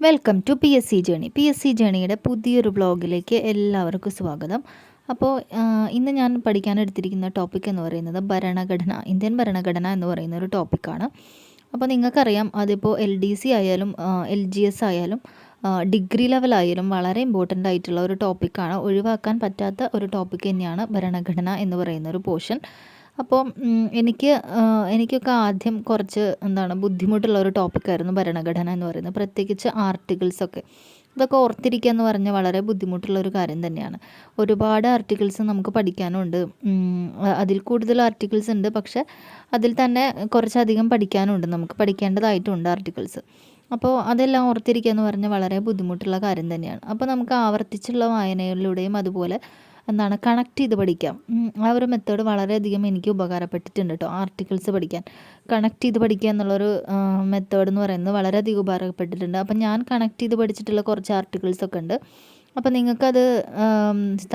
Welcome to PSC journey. PSC ജേണിയുടെ പുതിയൊരു വ്ളോഗിലേക്ക് എല്ലാവർക്കും സ്വാഗതം. അപ്പോൾ ഇന്ന് ഞാൻ പഠിക്കാനെടുത്തിരിക്കുന്ന ടോപ്പിക് എന്ന് പറയുന്നത് ഭരണഘടന, ഇന്ത്യൻ ഭരണഘടന എന്ന് പറയുന്ന ഒരു ടോപ്പിക്കാണ്. അപ്പോൾ നിങ്ങൾക്കറിയാം, അതിപ്പോൾ LDC ആയാലും LGS ആയാലും ഡിഗ്രി ലെവലായാലും വളരെ ഇമ്പോർട്ടൻ്റ് ആയിട്ടുള്ള ഒരു ടോപ്പിക്കാണ്. ഒഴിവാക്കാൻ പറ്റാത്ത ഒരു ടോപ്പിക്ക് തന്നെയാണ് ഭരണഘടന എന്ന് പറയുന്ന ഒരു പോർഷൻ. അപ്പോൾ എനിക്കൊക്കെ ആദ്യം കുറച്ച് ബുദ്ധിമുട്ടുള്ള ഒരു ടോപ്പിക്കായിരുന്നു ഭരണഘടന എന്ന് പറയുന്നത്. പ്രത്യേകിച്ച് ആർട്ടിക്കിൾസൊക്കെ, ഇതൊക്കെ ഓർത്തിരിക്കുക എന്ന് പറഞ്ഞാൽ വളരെ ബുദ്ധിമുട്ടുള്ള ഒരു കാര്യം തന്നെയാണ്. ഒരുപാട് ആർട്ടിക്കിൾസ് നമുക്ക് പഠിക്കാനുണ്ട്. അതിൽ കൂടുതൽ ആർട്ടിക്കിൾസ് ഉണ്ട്, പക്ഷേ അതിൽ തന്നെ കുറച്ചധികം പഠിക്കാനുണ്ട്, നമുക്ക് പഠിക്കേണ്ടതായിട്ടുണ്ട് ആർട്ടിക്കിൾസ്. അപ്പോൾ അതെല്ലാം ഓർത്തിരിക്കുക എന്ന് പറഞ്ഞാൽ വളരെ ബുദ്ധിമുട്ടുള്ള കാര്യം തന്നെയാണ്. അപ്പോൾ നമുക്ക് ആവർത്തിച്ചുള്ള വായനയിലൂടെയും അതുപോലെ കണക്ട് ചെയ്ത് പഠിക്കാം. ആ ഒരു മെത്തേഡ് വളരെയധികം എനിക്ക് ഉപകാരപ്പെട്ടിട്ടുണ്ട് കേട്ടോ. ആർട്ടിക്കിൾസ് പഠിക്കാൻ കണക്ട് ചെയ്ത് പഠിക്കുക എന്നുള്ളൊരു മെത്തേഡ് എന്ന് പറയുന്നത് വളരെയധികം ഉപകാരപ്പെട്ടിട്ടുണ്ട്. അപ്പം ഞാൻ കണക്ട് ചെയ്ത് പഠിച്ചിട്ടുള്ള കുറച്ച് ആർട്ടിക്കിൾസൊക്കെ ഉണ്ട്. അപ്പോൾ നിങ്ങൾക്കത്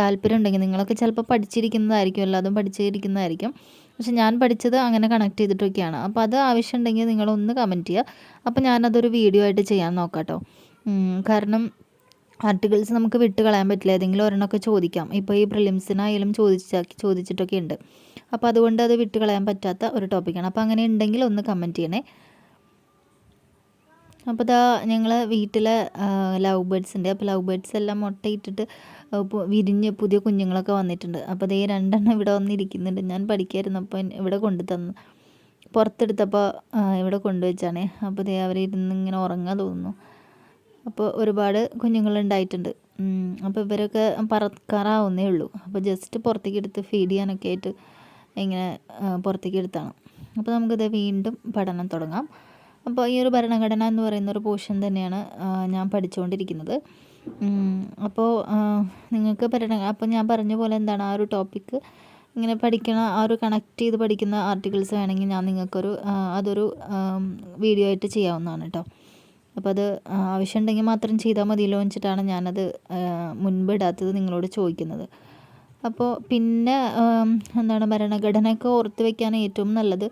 താല്പര്യം ഉണ്ടെങ്കിൽ, നിങ്ങളൊക്കെ ചിലപ്പോൾ പഠിച്ചിരിക്കുന്നതായിരിക്കും, എല്ലാതും പഠിച്ചിരിക്കുന്നതായിരിക്കും, പക്ഷെ ഞാൻ പഠിച്ചത് അങ്ങനെ കണക്ട് ചെയ്തിട്ടൊക്കെയാണ്. അപ്പോൾ അത് ആവശ്യമുണ്ടെങ്കിൽ നിങ്ങളൊന്ന് കമൻറ്റ് ചെയ്യുക. അപ്പോൾ ഞാനതൊരു വീഡിയോ ആയിട്ട് ചെയ്യാൻ നോക്കാം കേട്ടോ. കാരണം ആർട്ടിക്കിൾസ് നമുക്ക് വിട്ട് കളയാൻ പറ്റില്ല. ഏതെങ്കിലും ഒരെണ്ണമൊക്കെ ചോദിക്കാം. ഇപ്പോൾ ഈ പ്രിലിംസിനായാലും ചോദിച്ചിട്ടൊക്കെ ഉണ്ട്. അപ്പോൾ അതുകൊണ്ട് അത് വിട്ട് കളയാൻ പറ്റാത്ത ഒരു ടോപ്പിക്കാണ്. അപ്പോൾ അങ്ങനെ ഉണ്ടെങ്കിൽ ഒന്ന് കമൻറ്റ് ചെയ്യണേ. അപ്പോൾ ഇതാ ഞങ്ങൾ വീട്ടിലെ ലവ് ബേർഡ്സ് ഉണ്ട്. അപ്പോൾ ലവ് ബേർഡ്സ് എല്ലാം മുട്ടയിട്ടിട്ട് വിരിഞ്ഞ് പുതിയ കുഞ്ഞുങ്ങളൊക്കെ വന്നിട്ടുണ്ട്. അപ്പോൾ അതേ 2 എണ്ണം ഇവിടെ വന്നിരിക്കുന്നുണ്ട്. ഞാൻ പഠിക്കായിരുന്നപ്പോൾ ഇവിടെ കൊണ്ടു തന്നു, പുറത്തെടുത്തപ്പോൾ ഇവിടെ കൊണ്ടുവച്ചാണേ. അപ്പോൾ അതേ അവരിരുന്ന് ഇങ്ങനെ ഉറങ്ങാൻ തോന്നുന്നു. അപ്പോൾ ഒരുപാട് കുഞ്ഞുങ്ങളുണ്ടായിട്ടുണ്ട്. അപ്പോൾ ഇവരൊക്കെ പറക്കാറാവുന്നേ ഉള്ളൂ. അപ്പോൾ ജസ്റ്റ് പുറത്തേക്ക് എടുത്ത് ഫീഡ് ചെയ്യാനൊക്കെ ആയിട്ട് ഇങ്ങനെ പുറത്തേക്ക് എടുത്താണ്. അപ്പോൾ നമുക്കിത് വീണ്ടും പഠനം തുടങ്ങാം. അപ്പോൾ ഈ ഒരു ഭരണഘടന എന്ന് പറയുന്ന ഒരു പോർഷൻ തന്നെയാണ് ഞാൻ പഠിച്ചുകൊണ്ടിരിക്കുന്നത്. അപ്പോൾ നിങ്ങൾക്ക് അപ്പോൾ ഞാൻ പറഞ്ഞ പോലെ ആ ഒരു ടോപ്പിക്ക് ഇങ്ങനെ പഠിക്കണ, ആ ഒരു കണക്ട് ചെയ്ത് പഠിക്കുന്ന ആർട്ടിക്കിൾസ് വേണമെങ്കിൽ ഞാൻ നിങ്ങൾക്കൊരു അതൊരു വീഡിയോ ആയിട്ട് ചെയ്യാവുന്നതാണ് കേട്ടോ. അപ്പോൾ അത് ആവശ്യമുണ്ടെങ്കിൽ മാത്രം ചെയ്താൽ മതിയല്ലോ വെച്ചിട്ടാണ് ഞാനത് മുൻപ് ഇടാത്തത്, നിങ്ങളോട് ചോദിക്കുന്നത്. അപ്പോൾ പിന്നെ ഭരണഘടനയൊക്കെ ഓർത്ത് വയ്ക്കാൻ ഏറ്റവും നല്ലത്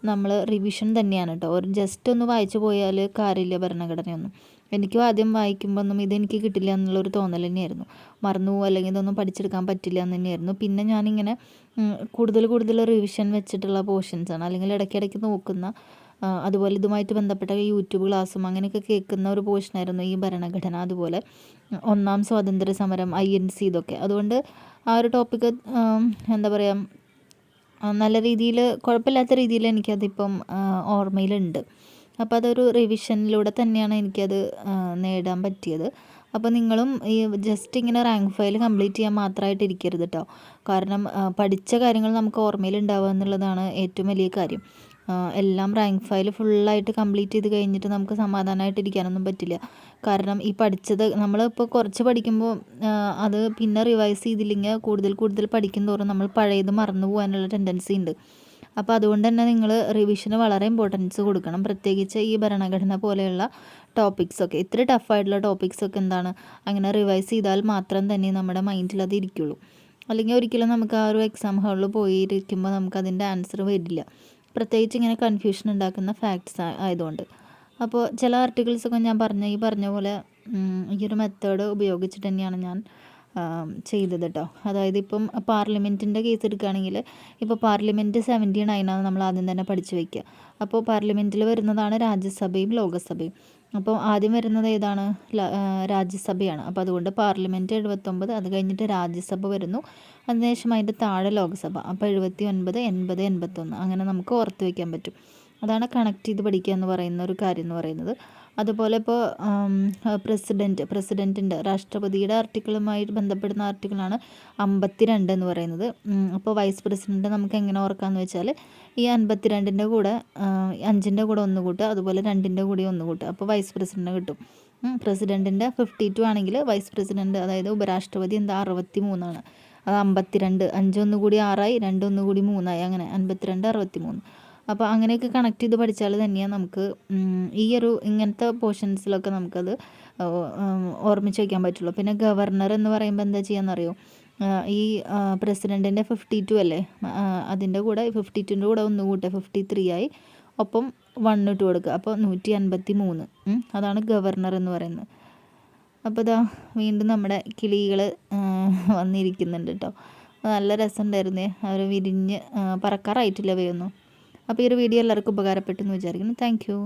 നമ്മൾ റിവിഷൻ തന്നെയാണ് കേട്ടോ. ഒരു ജസ്റ്റ് ഒന്ന് വായിച്ചു പോയാൽ കാര്യമില്ല ഭരണഘടനയൊന്നും. എനിക്കും ആദ്യം വായിക്കുമ്പോൾ ഒന്നും ഇതെനിക്ക് കിട്ടില്ല എന്നുള്ളൊരു തോന്നൽ തന്നെയായിരുന്നു. മറന്നു പോകും, അല്ലെങ്കിൽ ഇതൊന്നും പഠിച്ചെടുക്കാൻ പറ്റില്ല എന്ന് തന്നെയായിരുന്നു. പിന്നെ ഞാനിങ്ങനെ കൂടുതൽ റിവിഷൻ വെച്ചിട്ടുള്ള പോർഷൻസാണ്, അല്ലെങ്കിൽ ഇടയ്ക്കിടയ്ക്ക് നോക്കുന്ന, അതുപോലെ ഇതുമായിട്ട് ബന്ധപ്പെട്ട യൂട്യൂബ് ക്ലാസ്സും അങ്ങനെയൊക്കെ കേൾക്കുന്ന ഒരു പോർഷനായിരുന്നു ഈ ഭരണഘടന. അതുപോലെ 1ാം സ്വാതന്ത്ര്യ സമരം, INC, ഇതൊക്കെ. അതുകൊണ്ട് ആ ഒരു ടോപ്പിക്ക് നല്ല രീതിയിൽ, കുഴപ്പമില്ലാത്ത രീതിയിൽ എനിക്കതിപ്പം ഓർമ്മയിലുണ്ട്. അപ്പോൾ അതൊരു റിവിഷനിലൂടെ തന്നെയാണ് എനിക്കത് നേടാൻ പറ്റിയത്. അപ്പോൾ നിങ്ങളും ഈ ജസ്റ്റ് ഇങ്ങനെ റാങ്ക് ഫയൽ കംപ്ലീറ്റ് ചെയ്യാൻ മാത്രമായിട്ട് ഇരിക്കരുത് കേട്ടോ. കാരണം പഠിച്ച കാര്യങ്ങൾ നമുക്ക് ഓർമ്മയിൽ ഉണ്ടാവുക എന്നുള്ളതാണ് ഏറ്റവും വലിയ കാര്യം. എല്ലാം റാങ്ക് ഫയൽ ഫുള്ളായിട്ട് കംപ്ലീറ്റ് ചെയ്ത് കഴിഞ്ഞിട്ട് നമുക്ക് സമാധാനമായിട്ട് ഇരിക്കാനൊന്നും പറ്റില്ല. കാരണം ഈ പഠിച്ചത് നമ്മളിപ്പോൾ കുറച്ച് പഠിക്കുമ്പോൾ അത് പിന്നെ റിവൈസ് ചെയ്തില്ലെങ്കിൽ കൂടുതൽ പഠിക്കും തോറും നമ്മൾ പഴയത് മറന്നു പോകാനുള്ള ടെൻഡൻസി ഉണ്ട്. അപ്പോൾ അതുകൊണ്ട് തന്നെ നിങ്ങൾ റിവിഷന് വളരെ ഇമ്പോർട്ടൻസ് കൊടുക്കണം. പ്രത്യേകിച്ച് ഈ ഭരണഘടന പോലെയുള്ള ടോപ്പിക്സൊക്കെ, ഇത്ര ടഫായിട്ടുള്ള ടോപ്പിക്സൊക്കെ അങ്ങനെ റിവൈസ് ചെയ്താൽ മാത്രം തന്നെ നമ്മുടെ മൈൻഡിൽ അത് ഇരിക്കുള്ളൂ. അല്ലെങ്കിൽ ഒരിക്കലും നമുക്ക് ആ ഒരു എക്സാം ഹാളിൽ പോയിരിക്കുമ്പോൾ നമുക്കതിൻ്റെ ആൻസർ വരില്ല. പ്രത്യേകിച്ച് ഇങ്ങനെ കൺഫ്യൂഷൻ ഉണ്ടാക്കുന്ന ഫാക്ട്സ് ആയതുകൊണ്ട്. അപ്പോൾ ചില ആർട്ടിക്കിൾസൊക്കെ ഞാൻ ഈ പറഞ്ഞ പോലെ ഈ ഒരു മെത്തേഡ് ഉപയോഗിച്ചിട്ട് തന്നെയാണ് ഞാൻ ചെയ്തത് കേട്ടോ. അതായത് ഇപ്പം പാർലമെൻറ്റിൻ്റെ കേസ് എടുക്കുകയാണെങ്കിൽ, ഇപ്പോൾ പാർലമെൻറ്റ് 79 നമ്മൾ ആദ്യം തന്നെ പഠിച്ചു വയ്ക്കുക. അപ്പോൾ പാർലമെൻറ്റിൽ വരുന്നതാണ് രാജ്യസഭയും ലോകസഭയും. അപ്പോൾ ആദ്യം വരുന്നത് ഏതാണ്? രാജ്യസഭയാണ്. അപ്പോൾ അതുകൊണ്ട് പാർലമെൻറ്റ് 79, അത് കഴിഞ്ഞിട്ട് രാജ്യസഭ വരുന്നു, അതിനുശേഷം അതിൻ്റെ താഴെ ലോകസഭ. അപ്പോൾ 79, 80, 81 അങ്ങനെ നമുക്ക് ഓർത്ത് വയ്ക്കാൻ പറ്റും. അതാണ് കണക്ട് ചെയ്ത് പഠിക്കുക എന്ന് പറയുന്ന ഒരു കാര്യം എന്ന് പറയുന്നത്. അതുപോലെ ഇപ്പോൾ പ്രസിഡൻറ്റിൻ്റെ, രാഷ്ട്രപതിയുടെ ആർട്ടിക്കിളുമായിട്ട് ബന്ധപ്പെടുന്ന ആർട്ടിക്കിളാണ് 52 എന്ന് പറയുന്നത്. അപ്പോൾ വൈസ് പ്രസിഡൻറ്റ് നമുക്ക് എങ്ങനെ ഓർക്കാമെന്ന് വെച്ചാൽ, ഈ 52ൻ്റെ കൂടെ 5ൻ്റെ കൂടെ 1 കൂട്ടുക, അതുപോലെ 2ൻ്റെ കൂടെ 1 കൂട്ടുക, അപ്പോൾ വൈസ് പ്രസിഡൻറ്റ് കിട്ടും. പ്രസിഡൻറ്റിൻ്റെ 52 ആണെങ്കിൽ വൈസ് പ്രസിഡൻറ്റ്, അതായത് ഉപരാഷ്ട്രപതി 63ആണ്. അത് 52, 5 1 കൂടി 6 ആയി, 2 1 കൂടി 3 ആയി, അങ്ങനെ 52, 63. അപ്പോൾ അങ്ങനെയൊക്കെ കണക്ട് ചെയ്ത് പഠിച്ചാൽ തന്നെയാണ് നമുക്ക് ഈ ഒരു ഇങ്ങനത്തെ പോർഷൻസിലൊക്കെ നമുക്കത് ഓർമ്മിച്ച് വയ്ക്കാൻ പറ്റുള്ളൂ. പിന്നെ ഗവർണർ എന്ന് പറയുമ്പോൾ എന്താ ചെയ്യാന്നറിയോ? ഈ പ്രസിഡൻറ്റിൻ്റെ 52 അല്ലേ, അതിൻ്റെ കൂടെ 52ൻ്റെ കൂടെ 1 കൂട്ടുക, 53 ആയി. ഒപ്പം 1 ഇട്ട് കൊടുക്കുക. അപ്പോൾ 153. അതാണ് ഗവർണർ എന്ന് പറയുന്നത്. അപ്പോൾ ഇതാ വീണ്ടും നമ്മുടെ കിളികൾ വന്നിരിക്കുന്നുണ്ട് കേട്ടോ. നല്ല രസമുണ്ടായിരുന്നേ. അവർ വിരിഞ്ഞ് പറക്കാറായിട്ടില്ല അവയൊന്നും. അപ്പോൾ ഈ ഒരു വീഡിയോ എല്ലാവർക്കും ഉപകാരപ്പെട്ടെന്ന് വിചാരിക്കുന്നു. Thank you.